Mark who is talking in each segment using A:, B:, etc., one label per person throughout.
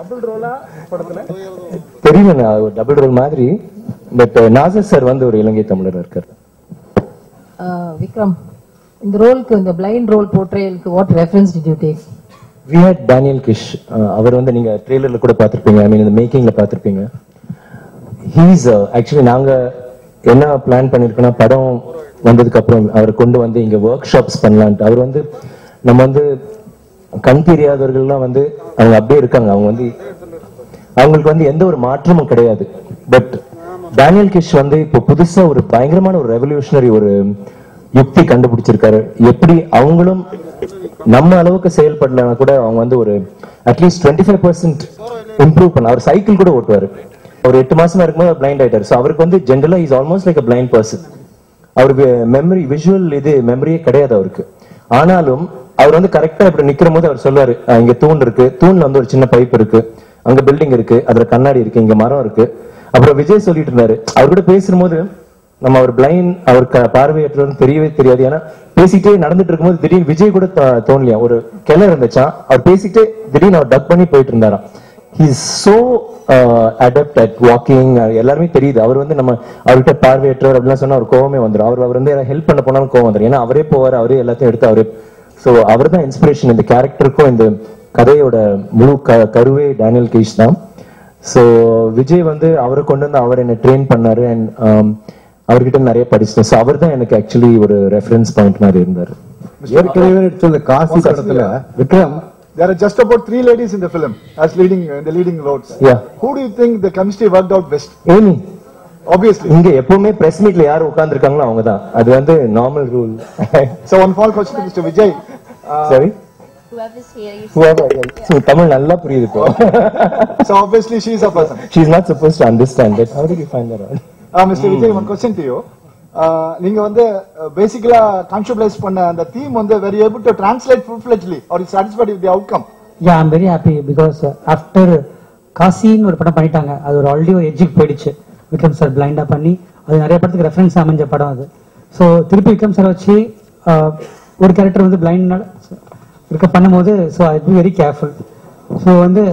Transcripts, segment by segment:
A: Double ரோலா படத்துல
B: தெரியல, டபுள் ரோல் மாதிரி. பட் நாசர் சார் வந்து ஒரு இலங்கை தமிழர் இருக்காரு.
C: விக்ரம், இந்த ரோலுக்கு, இந்த பிளைண்ட் ரோல் போர்ட்ரேலுக்கு what reference did you take?
B: We had Daniel Kish. அவர் வந்து நீங்க ட்ரெய்லர்ல கூட பார்த்திருப்பீங்க, ஐ மீன் இந்த மேக்கிங்ல பார்த்திருப்பீங்க. ஹீஸ் ஆக்சுவலி நாங்க என்ன பிளான் பண்ணிருக்கோம்னா, படம் வந்ததுக்கு அப்புறம் அவரை கொண்டு வந்து இங்க ஒர்க் ஷாப்ஸ் பண்ணலான்ட்டு. அவர் வந்து நம்ம வந்து கண் தெரியாதவர்கள்லாம் வந்து அவங்க அப்படியே இருக்காங்க, அவங்க வந்து அவங்களுக்கு வந்து எந்த ஒரு மாற்றமும் கிடையாது. பட் டேனியல் கிஷ் வந்து இப்போ புதுசா ஒரு பயங்கரமான ஒரு ரெவல்யூஷனரி ஒரு யுக்தி கண்டுபிடிச்சிருக்காரு. எப்படி அவங்களும் நம்ம அளவுக்கு செயல்படலனா கூட அவங்க வந்து ஒரு அட்லீஸ்ட் 25% இம்ப்ரூவ் பண்ண. அவர் சைக்கிள் கூட ஓட்டுவாரு. ஒரு 8 மாசமா இருக்கும்போது பிளைண்ட் ஆயிட்டாரு. ஸோ அவருக்கு வந்து ஜென்ரலா is almost like a blind person. அவருக்கு மெமரி, விஷுவல் இது மெமரியே கிடையாது அவருக்கு. ஆனாலும் அவர் வந்து கரெக்டா இப்படி நிக்கிற போது அவர் சொல்லுவாரு, இங்க தூண் இருக்கு, தூண்ல வந்து ஒரு சின்ன பைப் இருக்கு, அங்க பில்டிங் இருக்கு, அதுல கண்ணாடி இருக்கு, இங்க மரம் இருக்கு. அப்புறம் விஜய் சொல்லிட்டு இருந்தாரு, அவர் கூட பேசும்போது நம்ம அவர் பிளைண்ட், அவருக்கு பார்வையற்றவர்னு தெரியவே தெரியாது. ஏன்னா பேசிட்டே நடந்துட்டு இருக்கும்போது திடீர்னு விஜய் கூட தோணலையா, ஒரு கிளை இருந்துச்சா, அவர் பேசிட்டே திடீர்னு அவர் டக் பண்ணி போயிட்டு இருந்தாராம். He is so adept at walking. எல்லாருமே தெரியுது. அவர் வந்து நம்ம அவர்கிட்ட பார்வையற்றவர் அப்படிலாம் சொன்னா அவர் கோவமே வந்துடும். அவர் வந்து ஹெல்ப் பண்ண போனாலும் கோவம் வந்துடும். ஏன்னா அவரே போவார், அவரே எல்லாத்தையும் எடுத்து அவரே. ஸோ அவர் தான் இன்ஸ்பிரேஷன் இந்த கேரக்டருக்கும். இந்த கதையோட முழு கருவே டேனியல் கிஷ் தான். ஸோ விஜய் வந்து அவரை கொண்டு வந்து அவர் என்ன ட்ரெயின் பண்ணாரு. அண்ட் அவர்கிட்ட நிறைய படிச்சேன். ஸோ அவர் தான் எனக்கு ஆக்சுவலி ஒரு ரெஃபரன்ஸ் பாயிண்ட் மாதிரி இருந்தார்.
A: ஏற்கனவே காசி படத்துல Vikram, there are just about 3 ladies in the film as leading roles.
B: Yeah.
A: Who do you think the chemistry worked out best?
B: Amy.
A: Obviously.
B: இங்க எப்பவுமே பிரஸ் மீட்ல யார் உட்கார்ந்துருக்காங்களோ அவங்க தான். அது வந்து normal rule.
A: So one final question to Mr. Vijay.
B: Sorry.
D: Whoever's here, you
B: Whoever. So Tamil நல்லா புரியுது இப்போ.
A: So obviously she is a person.
B: She is not supposed to understand it. How did you find that out?
A: Mr. Vijay, one question to you. நீங்க வந்து பேசிக்கலா கான்செப்டலைஸ் பண்ண அந்த theme வந்து very able to translate full-fledgedly or you satisfied with the outcome?
E: Yeah, I'm very happy because after காசின்னு ஒரு படம் பண்ணிட்டாங்க, அது ஒரு ஆல்ரெடி ஒரு எட்ஜுக்கு போயிடுச்சு. விக்ரம் சார் பிளைண்டா பண்ணி அது நிறைய படத்துக்கு ரெஃபரன்ஸ் அமைஞ்ச படம் அது. ஸோ திருப்பி விக்ரம் சார் வச்சு ஒரு கேரக்டர் வந்து பிளைண்ட் இருக்க பண்ணும்போது so I be very careful. So வந்து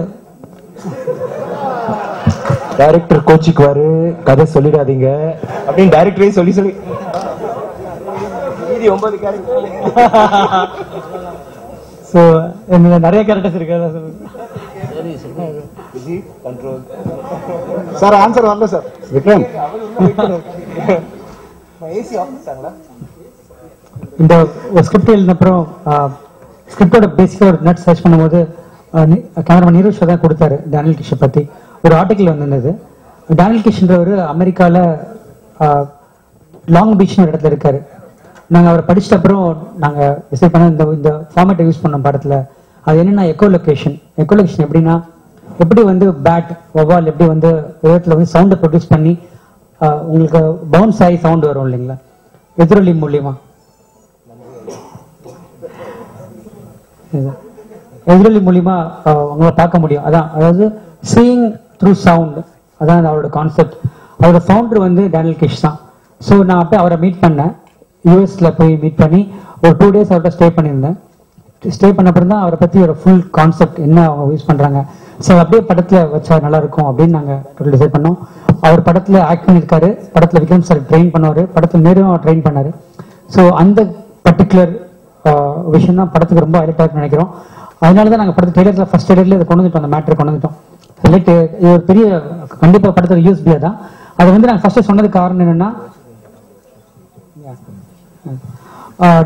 B: டைரக்டர் கோச்சிக்குவாரு, கதை சொல்லிடாதீங்க அப்படின்னு டைரக்டரே சொல்லி 9 கேரக்டர்.
E: ஸோ நிறைய கேரக்டர்ஸ் இருக்கு.
A: சார் ஆன்சர் வரல சார். விக்ரம்,
E: இந்த ஸ்கிரிப்ட் எழுதின அப்புறம் ஸ்கிரிப்டோட பேசிக்கா ஒரு நட் சர்ச் பண்ணும்போது கேமராமேன் நீரஜ் தான் கொடுத்தாரு டேனியல் கிஷை பத்தி. ஒரு ஆர்டிக்கல் வந்திருந்தது. டேனியல் கிஷ்ன்றவர் அமெரிக்கால லாங் பீச்னு ஒரு இடத்துல இருக்காரு. நாங்கள் அவரை படிச்சிட்ட அப்புறம் நாங்கள் டிசைட் பண்ண இந்த ஃபார்மேட்டை யூஸ் பண்ணோம் படத்தில். அது என்னன்னா எக்கோ லொகேஷன். எக்கோ லொகேஷன் எப்படின்னா, எப்படி வந்து பேட் வவால் எப்படி வந்து உலகத்தில் வந்து சவுண்டை ப்ரொடியூஸ் பண்ணி உங்களுக்கு பவுன்ஸ் ஆகி சவுண்ட் வரும் இல்லைங்களா, எதிரொலி மூலியமா. எதிரொலி மூலியமா அவங்கள பார்க்க முடியும். அதான், அதாவது சீயிங் த்ரூ சவுண்ட், அதான் அவரோட கான்செப்ட். அவரோட ஃபவுண்டர் வந்து டேனியல் கிஷ் தான். ஸோ நான் அப்போ அவரை மீட் பண்ணேன், யூஎஸ்ல போய் மீட் பண்ணி ஒரு 2 days அவர்கிட்ட ஸ்டே பண்ணியிருந்தேன். ஸ்டே பண்ண அப்புறம் தான் அவரை பற்றி ஒரு ஃபுல் கான்செப்ட் என்ன அவங்க யூஸ் பண்ணுறாங்க, ஸோ அப்படியே படத்தில் வச்சா நல்லா இருக்கும் அப்படின்னு நாங்கள் டிசைட் பண்ணோம். அவர் படத்தில் ஆக்ட் பண்ணியிருக்காரு. படத்தில் விக்ரம் சார் ட்ரெயின் பண்ணுவார், படத்தில் நேரும் அவர் ட்ரெயின் பண்ணார். ஸோ அந்த பர்டிகுலர் விஷயம் தான் படத்துக்கு ரொம்ப ஹைலைட்டாக இருக்குன்னு நினைக்கிறோம். அதனால தான் நாங்கள் படத்து ட்ரெய்லரில் ஃபர்ஸ்ட் ட்ரெய்லரில் இதை கொண்டு வந்துட்டோம், அந்த மேட்ரை கொண்டு வந்துட்டோம். இது ஒரு பெரிய கண்டிப்பாக படத்தோட யூஎஸ்பியா தான். அதை வந்து நாங்கள் ஃபர்ஸ்ட் சொன்னதுக்கு காரணம் என்னன்னா,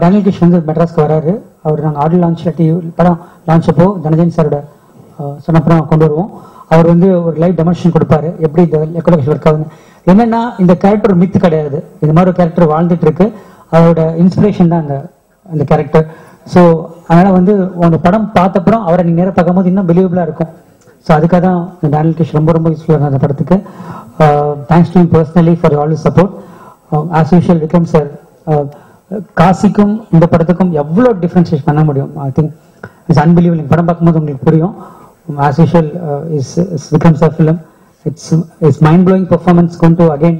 E: டேனியல் கிஷ் வந்து மெட்ராஸ்க்கு வராரு. அவர் நாங்கள் ஆடியோ லான்ச் படம் லான்ச் அப்போ தனஜன் சாரோட சொன்னப்புறம் கொண்டு வருவோம். அவர் வந்து ஒரு லைவ் டெமான்ஸ்ட்ரேஷன் கொடுப்பாரு எப்படி இந்த எக்கோலொகேஷன் ஒர்க் ஆகுதுன்னு. என்னன்னா, இந்த கேரக்டர் ஒரு மித்து கிடையாது, இந்த மாதிரி ஒரு கேரக்டர் வாழ்ந்துட்டு இருக்கு. அதோட இன்ஸ்பிரேஷன் தான் அந்த கேரக்டர். ஸோ அதனால வந்து உங்க படம் பார்த்தப்பறம் அவரை நீங்க நேரம் பார்க்கும்போது இன்னும் பிலீவபிளா இருக்கும். ஸோ அதுக்காக தான் டேனியல் கிஷ் ரொம்ப ரொம்ப யூஸ்ஃபுல்லாக அந்த படத்துக்கு. Thanks to personally for all you support. As usual Vikram sir காசிக்கும் இந்த படத்துக்கும் எவ்வளோ டிஃப்ரென்ஷியேட் பண்ண முடியும். I think it's unbelievable. நீங்கள் படம் பார்க்கும்போது உங்களுக்கு புரியும். As usual is Vikram sir film. It's mind blowing performance going to again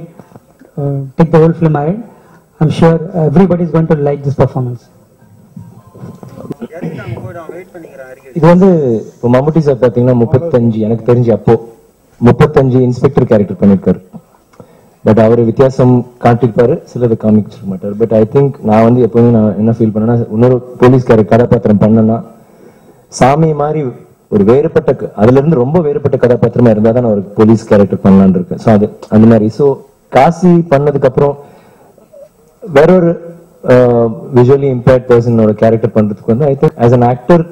E: take the whole film ahead. I'm sure everybody is going to like this performance.
B: இது வந்து இப்போ மம்முட்டி சார் பாத்தீங்கன்னா 35 எனக்கு தெரிஞ்சு அப்போ 35 இன்ஸ்பெக்டர் கேரக்டர் பண்ணிருக்காரு. பட் அவரு வித்தியாசம் காட்டிருப்பாரு, சிலது காமிச்சிருக்க மாட்டாரு. பட் ஐ திங்க் நான் வந்து எப்பவுமே நான் என்ன ஃபீல் பண்ணேன்னா, இன்னொரு போலீஸ் கதாபாத்திரம் பண்ணனா சாமி மாதிரி ஒரு வேறுபட்ட அதுல இருந்து ரொம்ப வேறுபட்ட கதாபாத்திரமா இருந்தா தான் நான் ஒரு போலீஸ் கேரக்டர் பண்ணலான்னு இருக்கேன். ஸோ அது அந்த மாதிரி. ஸோ காசி பண்ணதுக்கு அப்புறம் வேற ஒரு விஷுவலி இம்பேர்ட் பர்சனோட கேரக்டர் பண்றதுக்கு வந்து I think as an actor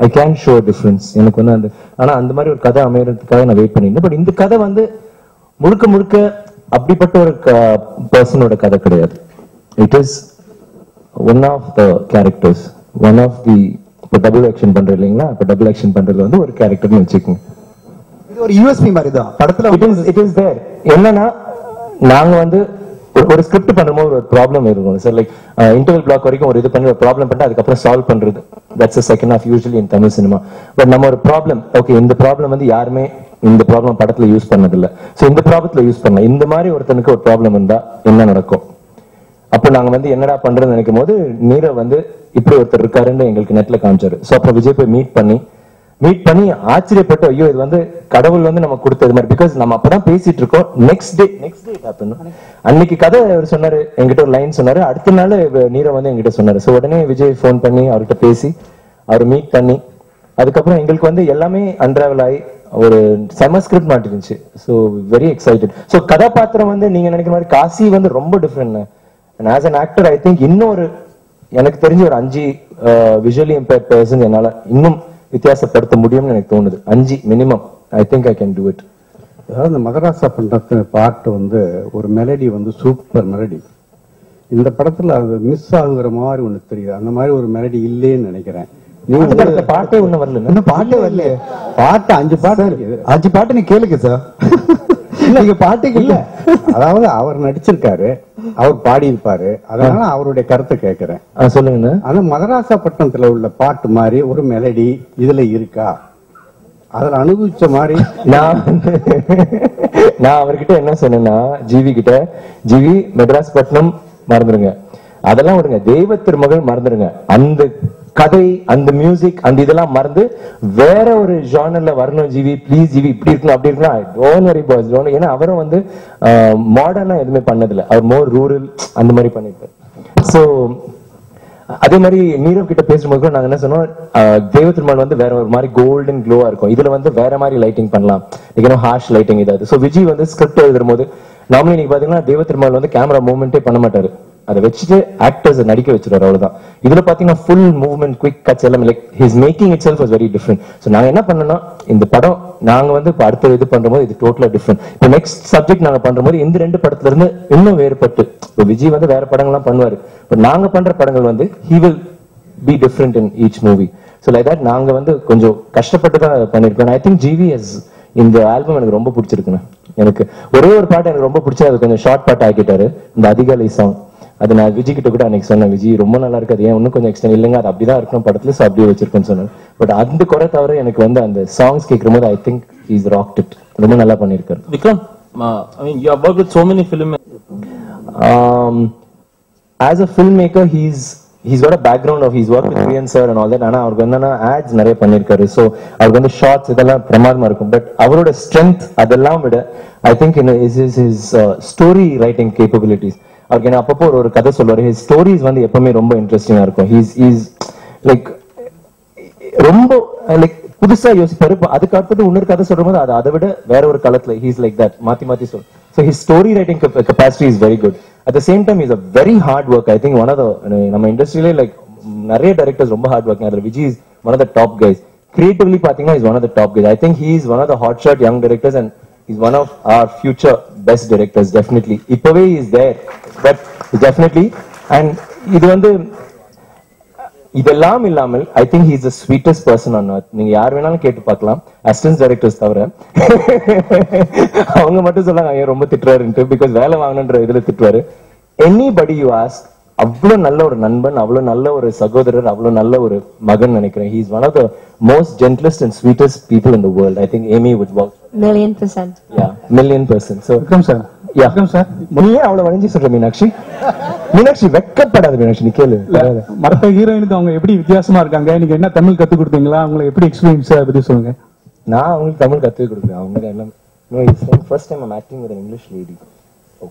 B: I can show difference. எனக்கு வந்து அந்த ஆனா அந்த மாதிரி ஒரு கதை அமையறதுக்காக நான் வெயிட் பண்ணிருந்தேன். பட் இந்த கதை வந்து முழுக்க முழுக்க அப்படிப்பட்ட ஒரு பர்சனோட கதை கிடையாது. It is one of the characters, one of the இப்போ டபுள் ஆக்ஷன் பண்றது இல்லைங்களா, இப்போ டபுள் ஆக்ஷன் பண்றது வந்து ஒரு கேரக்டர்னு வச்சுக்கோங்க.
A: இது ஒரு யூஎஸ்பி மாதிரி தான் படத்துல.
B: It is there. என்னன்னா நாங்க வந்து ஒரு ஸ்கிரிப்ட் பண்ணும்போது ஒரு ப்ராப்ளம் இருக்கும் சார். லைக் இன்டர்வல் பிளாக் வரைக்கும் ஒரு இது பண்ணி ஒரு ப்ராப்ளம் பண்ணிட்டு அதுக்கப்புறம் சால்வ் பண்றது, that's second of usually in Tamil cinema. But நம்ம ஒரு ப்ராப்ளம், ஓகே இந்த ப்ராப்ளம் வந்து யாருமே இந்த ப்ராப்ளம் படத்துல யூஸ் பண்ணதில்ல, சோ இந்த ப்ராப்ளத்துல யூஸ் பண்ணலாம். இந்த மாதிரி ஒருத்தனுக்கு ஒரு ப்ராப்ளம் இருந்தா என்ன நடக்கும், அப்போ நாங்க வந்து என்னடா பண்றதுன்னு நினைக்கும் போது நீரவ் வந்து இப்படி ஒருத்தர் இருக்காருன்னு எங்களுக்கு நெட்ல காமிச்சாரு. சோ அப்புறம் விஜய் போய் மீட் பண்ணி ஆச்சரியப்பட்டு, ஐயோ இது வந்து கடவுள் வந்து நமக்கு கொடுத்தது மாதிரி. பிகாஸ் நம்ம அப்பதான் பேசிட்டு இருக்கோம், நெக்ஸ்ட் டே அன்னைக்கு கதை அவர் சொன்னாரு, என்கிட்ட ஒரு லைன் சொன்னாரு, அடுத்த நாள் நீரவ் வந்து என்கிட்ட சொன்னாரு. சோ உடனே விஜய் போன் பண்ணி அவர்கிட்ட பேசி அவர் மீட் பண்ணி அதுக்கப்புறம் எங்களுக்கு வந்து எல்லாமே அன்ராவல் ஆகி ஒரு செம ஸ்கிரிப்ட் மாட்டிருந்துச்சு. So very excited. ஸோ கதாபாத்திரம் வந்து நீங்க நினைக்கிற மாதிரி காசி வந்து ரொம்ப different. As an actor I think இன்னொரு எனக்கு தெரிஞ்ச ஒரு 5 விஷுவலி இம்பேர்ட் பர்சன் என்னால இன்னும் வித்தியாசப்படுத்த முடியும்னு எனக்கு தோணுது. 5 minimum. I think I can do it.
F: அதாவது இந்த மதராசா பண்ற பாட்டு வந்து ஒரு மெலடி வந்து சூப்பர் மெலடி. இந்த படத்துல அது மிஸ் ஆகுற மாதிரி ஒண்ணு தெரியுது. அந்த மாதிரி ஒரு மெலடி இல்லேன்னு நினைக்கிறேன்.
B: நீங்க பாட்டே ஒண்ணு வரல,
A: இன்னும் பாட்டே வரல.
F: பாட்டு 5 பாட்டு இருக்குது.
A: 5 பாட்டு நீ கேளுங்க சார். நீங்க பாட்டுக்கு இல்ல,
F: அதாவது அவர் நடிச்சிருக்காரு, அவர் பாடி இருப்பாரு, அதனால அவருடைய கருத்தை கேட்கிறேன்.
B: சொல்லுங்க.
F: ஆனா மதராசப்பட்டினத்துல உள்ள பாட்டு மாதிரி ஒரு மெலடி இதுல இருக்கா? அதுல அனுபவிச்ச மாதிரி
B: நான் அவர்கிட்ட என்ன சொன்னேன்னா, ஜிவி கிட்ட, ஜிவி மெட்ராஸ் பட்டினம் மறந்துருங்க, அதெல்லாம் விடுங்க, தெய்வ திருமகள் மறந்துருங்க, அந்த கதை அந்த மியூசிக் அந்த இதெல்லாம் மறந்து வேற ஒரு ஜானர்ல வரணும் ஜிவி, ப்ளீஸ் ஜிவி, இப்படி இருக்கணும் அப்படி இருக்கணும், டோன்ட் வரி பாய்ஸ் டோன்ட். ஏன்னா அவரும் வந்து மாடர்னா எதுவுமே பண்ணதில்லை, அவர் மோர் ரூரல் அந்த மாதிரி பண்ணிருப்பாரு. ஸோ அதே மாதிரி நீரவ் கிட்ட பேசும்போது கூட நாங்க என்ன சொன்னோம், தெய்வ திருமகள் வந்து வேற ஒரு மாதிரி கோல்டன் க்ளோவா இருக்கும், இதுல வந்து வேற மாதிரி லைட்டிங் பண்ணலாம், ஹார்ஷ் லைட்டிங் ஏதாவது. ஸோ விஜய் வந்து ஸ்கிரிப்ட் எழுதும் போது நார்மலி நீங்க பாத்தீங்கன்னா தெய்வ திருமகள் வந்து கேமரா மூவ்மெண்டே பண்ண மாட்டாரு, அதை வச்சுட்டு ஆக்டர்ஸ் நடிக்க வச்சிருவாரு, அவ்வளவுதான். இதுல பாத்தீங்கன்னா ஃபுல் மூவ்மெண்ட், குவிக் கட்ஸ் எல்லாம், like his making it self was very different. So நாங்க என்ன பண்ணோம்னா, இந்த படம் நாங்க வந்து இப்போ அடுத்த இது பண்றோம் இது டோட்டலா டிஃபரெண்ட். இப்போ நெக்ஸ்ட் சப்ஜெக்ட் நாங்க பண்றோம் இந்த 2 படத்துல இருந்து இன்னும் வேறுபட்டு, இப்போ விஜய் வந்து வேற படங்கள்லாம் பண்ணுவாரு, பட் நாங்க பண்ற படங்கள் வந்து he will be different in each movie. So like that நாங்க வந்து கொஞ்சம் கஷ்டப்பட்டு தான் பண்ணிருக்கோம். ஐ திங்க் ஜிவி எஸ் இந்த ஆல்பம் எனக்கு ரொம்ப பிடிச்சிருக்குண்ணா. எனக்கு ஒரே ஒரு பாட்டு எனக்கு ரொம்ப பிடிச்சது, அது கொஞ்சம் ஷார்ட் பாட்டு ஆக்கிட்டாரு, இந்த அதிகாலை சாங். அது நான் விஜய் கிட்ட கூட அன்னைக்கு சொன்னேன், விஜய் ரொம்ப நல்லா இருக்காது, ஏன் இன்னும் கொஞ்சம் எக்ஸ்டெண்ட் இல்லைங்க, அது அப்படிதான் இருக்கணும் படத்துல, ஸோ அப்படியே வச்சிருக்கேன்னு சொன்னேன். பட் அந்த குறை தவிர எனக்கு வந்து அந்த சாங்ஸ் கேட்கும் போது I think is wrought it, ரொம்ப நல்லா பண்ணிருக்காரு.
G: Vikram, I mean, you have worked with so many film.
B: As a filmmaker, he's got a background of, he's worked with Priyan sir and all that. ஆனா அவருக்கு வந்து ads நிறைய பண்ணிருக்காரு, so அவருக்கு வந்து ஷார்ட்ஸ் இதெல்லாம் பிரமாதமா இருக்கும். பட் அவரோட ஸ்ட்ரென்த் அதெல்லாம் விட I think his story writing capabilities. அவருக்கு என்ன அப்பப்போ ஒரு கதை சொல்லுவாரு, his ஸ்டோரிஸ் வந்து எப்பவுமே ரொம்ப இன்ட்ரெஸ்டிங்கா இருக்கும். he's லைக் ரொம்ப லைக் புதுசா யோசிப்பாரு. அதுக்கு அடுத்தது இன்னொரு கதை சொல்லும் போது அதை விட வேற ஒரு களத்துல ஹீஸ் லைக் தட் மாத்தி சொல். So his story writing capacity is very good. At the same time is a very hard work. I think one of the நம்ம இண்டஸ்ட்ரியிலே லைக் நிறைய டைரக்டர்ஸ் ரொம்ப ஹார்ட் ஒர்க்கிங், அதுல Vijay is one of the top guys. Creatively பாத்தீங்கன்னா is one of the top guys. I think he is one of the hot shot young directors and is one of our future best directors. Definitely இப்பவே is there, but definitely. And இது வந்து இதெல்லாம் இல்லாமல் I think he is the sweetest person on earth. நீங்க யார் வேணாலும் கேட்டு பார்க்கலாம், அசிஸ்டன்ட் டைரக்டர்ஸ் தவிர. அவங்க மட்டும் சொன்னாங்க ஐயா ரொம்ப திட்டுறாருன்ட்டு, பிகாஸ் வேலை வாங்கணுன்ற இதுல திட்டுவாரு. எனிபடி யூ ஆஸ்க், அவ்வளவு நல்ல ஒரு நண்பன், அவ்வளவு நல்ல ஒரு சகோதரர், அவ்வளவு நல்ல ஒரு மகன் நினைக்கிறேன். He is one of the most gentlest and sweetest people in the world. I think Amy would work
D: $1,000,000%.
B: yeah $1,000,000%. So
A: Vikram sir,
B: வணக்கம் சார். நீ ஏன் அவ்வளவு வளைஞ்சு சொல்ற மீனாட்சி? மீனாட்சி வெக்கப்படாத மீனாட்சி, நீ கேளு.
H: மற்ற ஹீரோயினுக்கு அவங்க எப்படி வித்தியாசமா இருக்காங்க? நீங்க என்ன தமிழ் கத்து கொடுத்தீங்களா? உங்களுக்கு எப்படி எக்ஸ்பீரியன்ஸ் பத்தி சொல்லுங்க.
B: நான் அவங்களுக்கு தமிழ் கத்து கொடுக்குறேன். அவங்க எல்லாம் no, it's like first time I'm acting with an English lady. Oh.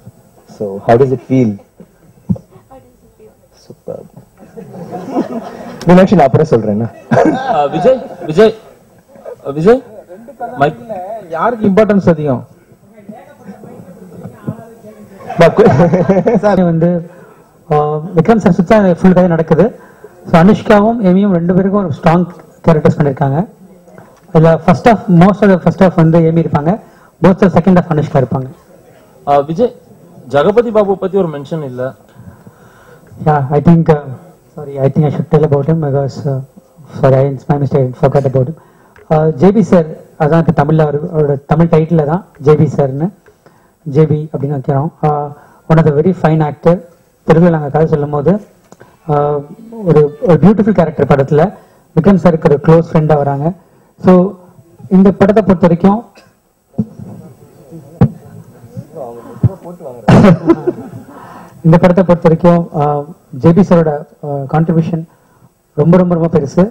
B: So how does it feel? Super. Meenakshi நான் அப்புறம் சொல்றேன்.
G: விஜய் யாருக்கு இம்பார்ட்டன்ஸ் அதிகம்?
E: வந்து விக்ரம் சார் சுத்தா ஃபுல் கதை நடக்குது. ஸோ அனுஷ்காவும் ஏமியும் ரெண்டு பேருக்கும் ஒரு ஸ்ட்ராங் கேரக்டர்ஸ் பண்ணியிருக்காங்க. அதில் first of most of first of வந்து ஏமி இருப்பாங்க, போத் செகண்ட் ஆஃப் அனுஷ்கா இருப்பாங்க.
G: விஜய் ஜகபதி பாபு பத்தி ஒரு மென்ஷன் இல்ல.
E: I think I should tell about him because it's my mistake, I forgot about him. JB sir, அதான் இப்போ தமிழில் அவரோட தமிழ் டைட்டில் தான் JB சார்னு, JB அப்படின்னு வைக்கிறோம். One of the very fine actor. தெலுங்குல நாங்கள் கதை சொல்லும் போது ஒரு பியூட்டிஃபுல் கேரக்டர் படத்தில் விக்ரம் சாருக்கு ஒரு க்ளோஸ் ஃப்ரெண்டாக வராங்க. ஸோ இந்த படத்தை பொறுத்த வரைக்கும் ஜேபி சாரோட கான்ட்ரிபியூஷன் ரொம்ப ரொம்ப ரொம்ப பெருசு.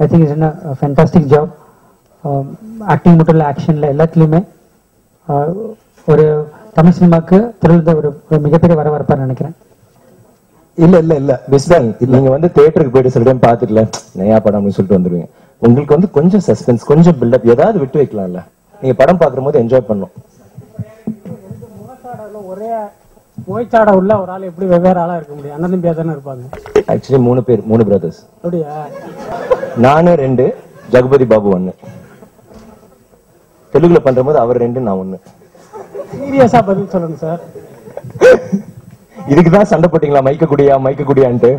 E: ஐ think it's a fantastic job. Acting மட்டும் இல்லை, ஆக்ஷனில் எல்லாத்துலேயுமே ஒரு தமிழ் சினிமாவுக்கு திருந்த ஒரு மிகப்பெரிய வரவேற்பார் நினைக்கிறேன்.
B: இல்ல பிஸ்தான், நீங்க வந்து தியேட்டருக்கு போயிட்டு சில டைம் பாத்துக்கல நயா படம் அப்படின்னு சொல்லிட்டு வந்துருவீங்க. உங்களுக்கு வந்து கொஞ்சம் சஸ்பென்ஸ், கொஞ்சம் பில்டப் ஏதாவது விட்டு வைக்கலாம்ல. நீங்க படம் பாக்குற போது என்ஜாய் பண்ணும்.
E: ஒரே ஓய்ச்சாட உள்ள ஒரு ஆள் எப்படி வெவ்வேறு ஆளா இருக்க முடியும்? அண்ணன் தம்பியா தானே இருப்பாங்க.
B: Actually 3 brothers.
E: அப்படியா?
B: நானு 2, ஜகபதி பாபு 1. தெலுங்குல பண்ற போது அவர் 2, நான் 1.
E: சீரியஸா பதில் சொல்லணும் சார்.
B: இதுக்குதான் சண்டை போட்டீங்களா மைக்க குடியான்ட்டு?